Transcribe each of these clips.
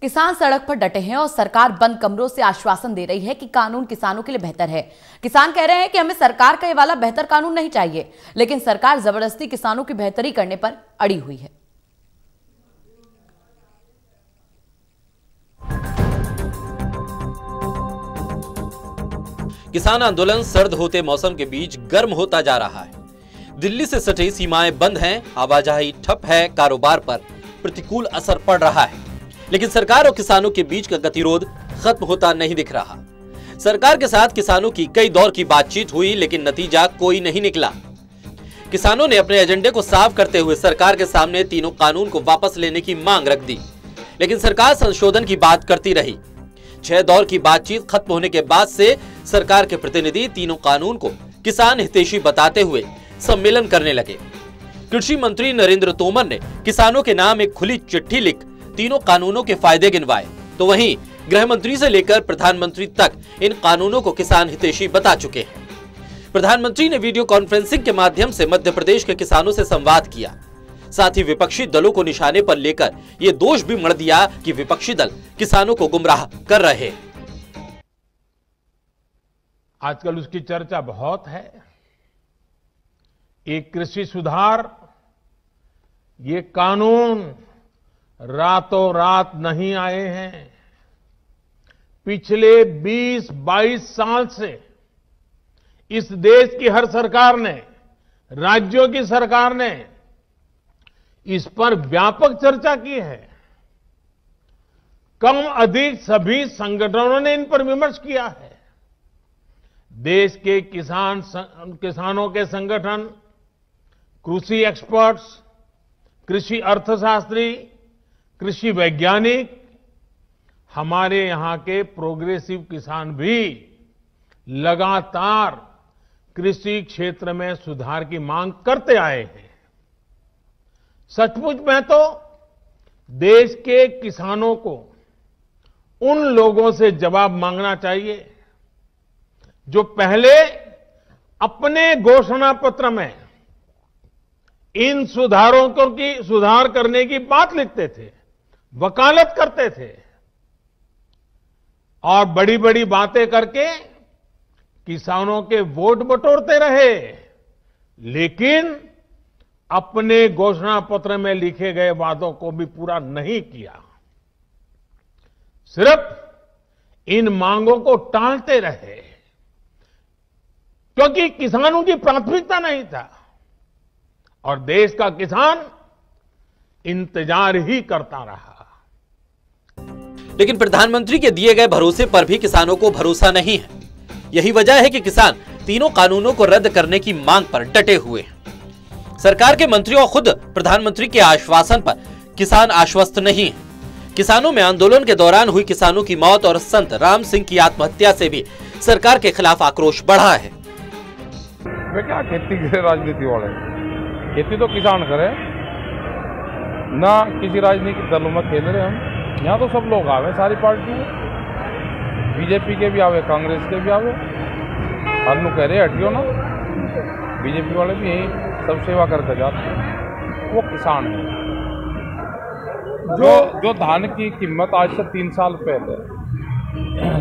किसान सड़क पर डटे हैं और सरकार बंद कमरों से आश्वासन दे रही है कि कानून किसानों के लिए बेहतर है। किसान कह रहे हैं कि हमें सरकार का ये वाला बेहतर कानून नहीं चाहिए, लेकिन सरकार जबरदस्ती किसानों की बेहतरी करने पर अड़ी हुई है। किसान आंदोलन सर्द होते मौसम के बीच गर्म होता जा रहा है। दिल्ली से सटी सीमाएं बंद हैं, आवाजाही ठप है, कारोबार पर प्रतिकूल असर पड़ रहा है, लेकिन सरकार और किसानों के बीच का गतिरोध खत्म होता नहीं दिख रहा। सरकार के साथ किसानों की कई दौर की बातचीत हुई, लेकिन नतीजा कोई नहीं निकला। किसानों ने अपने एजेंडे को साफ करते हुए सरकार के सामने तीनों कानून को वापस लेने की मांग रख दी, लेकिन सरकार संशोधन की बात करती रही। 6 दौर की बातचीत खत्म होने के बाद से सरकार के प्रतिनिधि तीनों कानून को किसान हितैषी बताते हुए सम्मेलन करने लगे। कृषि मंत्री नरेंद्र तोमर ने किसानों के नाम एक खुली चिट्ठी लिख तीनों कानूनों के फायदे गिनवाए, तो वहीं गृह मंत्री से लेकर प्रधानमंत्री तक इन कानूनों को किसान हितैषी बता चुके हैं। प्रधानमंत्री ने वीडियो कॉन्फ्रेंसिंग के माध्यम से मध्य प्रदेश के किसानों से संवाद किया। साथ ही विपक्षी दलों को निशाने पर लेकर ये दोष भी मढ़ दिया कि विपक्षी दल किसानों को गुमराह कर रहे हैं। आजकल उसकी चर्चा बहुत है। एक कृषि सुधार, ये कानून रातों रात नहीं आए हैं। पिछले 20-22 साल से इस देश की हर सरकार ने, राज्यों की सरकार ने इस पर व्यापक चर्चा की है। कम अधिक सभी संगठनों ने इन पर विमर्श किया है। देश के किसानों के संगठन, कृषि एक्सपर्ट्स, कृषि अर्थशास्त्री, कृषि वैज्ञानिक, हमारे यहां के प्रोग्रेसिव किसान भी लगातार कृषि क्षेत्र में सुधार की मांग करते आए हैं। सचमुच में तो देश के किसानों को उन लोगों से जवाब मांगना चाहिए जो पहले अपने घोषणा पत्र में इन सुधार करने की बात लिखते थे, वकालत करते थे और बड़ी बड़ी बातें करके किसानों के वोट बटोरते रहे, लेकिन अपने घोषणा पत्र में लिखे गए वादों को भी पूरा नहीं किया। सिर्फ इन मांगों को टालते रहे, क्योंकि किसानों की प्राथमिकता नहीं था और देश का किसान इंतजार ही करता रहा। लेकिन प्रधानमंत्री के दिए गए भरोसे पर भी किसानों को भरोसा नहीं है। यही वजह है कि किसान तीनों कानूनों को रद्द करने की मांग पर डटे हुए हैं। सरकार के मंत्रियों और खुद प्रधानमंत्री के आश्वासन पर किसान आश्वस्त नहीं है। किसानों में आंदोलन के दौरान हुई किसानों की मौत और संत राम सिंह की आत्महत्या से भी सरकार के खिलाफ आक्रोश बढ़ा है। वे क्या खेती करे राजनीति वाले? खेती तो किसान करे ना, किसी राजनीतिक दलों में खेल रहे हम। यहाँ तो सब लोग आवे, सारी पार्टी, बीजेपी के भी आवे, कांग्रेस के भी आवे। अन्नू कह रहे हटियो ना, बीजेपी वाले भी यही सब सेवा करके जाते हैं। वो किसान है जो धान की कीमत आज से 3 साल पहले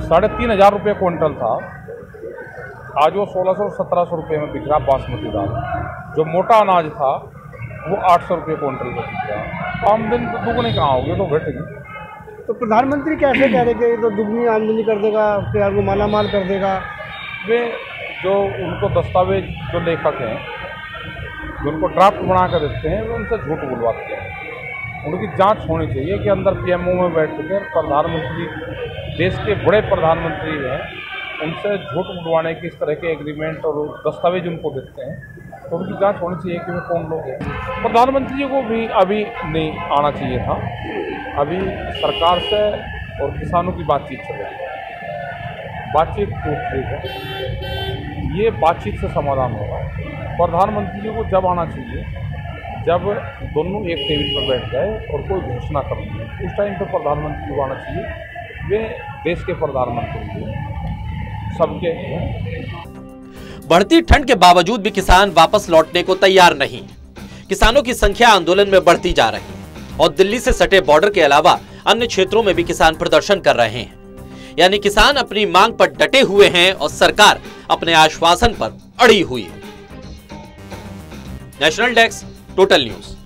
3,500 रुपये क्विंटल था, आज वो 1,600-1,700 रुपये में बिक रहा। बासमती दाल जो मोटा अनाज था वो 800 रुपये क्विंटल में बिक रहा। आमदनी तो दुगनी कहाँ होगी, तो घटेगी। तो प्रधानमंत्री कैसे कह रहे कि तो दुगनी आमदनी कर देगा, बिहार को मालामाल कर देगा? वे जो उनको दस्तावेज जो लेखक हैं, जो उनको ड्राफ्ट बना कर देते हैं, वे उनसे झूठ बुलवाते हैं। उनकी जांच होनी चाहिए कि अंदर पीएमओ में बैठ के प्रधानमंत्री, देश के बड़े प्रधानमंत्री हैं, उनसे झूठ बुलवाने की इस तरह के एग्रीमेंट और दस्तावेज उनको देते हैं, तो उनकी जांच होनी चाहिए कि वे कौन लोग हैं। प्रधानमंत्री को भी अभी नहीं आना चाहिए था। अभी सरकार से और किसानों की बातचीत चल रही है, बातचीत टूट रही है, ये बातचीत से समाधान होगा। प्रधानमंत्री जी को जब आना चाहिए जब दोनों एक टेबल पर बैठ जाए और कोई घोषणा कर दी, उस टाइम पर प्रधानमंत्री को आना चाहिए। वे देश के प्रधानमंत्री हैं, सबके हैं। बढ़ती ठंड के बावजूद भी किसान वापस लौटने को तैयार नहीं। किसानों की संख्या आंदोलन में बढ़ती जा रही है और दिल्ली से सटे बॉर्डर के अलावा अन्य क्षेत्रों में भी किसान प्रदर्शन कर रहे हैं। यानी किसान अपनी मांग पर डटे हुए हैं और सरकार अपने आश्वासन पर अड़ी हुई है। National desk, total news.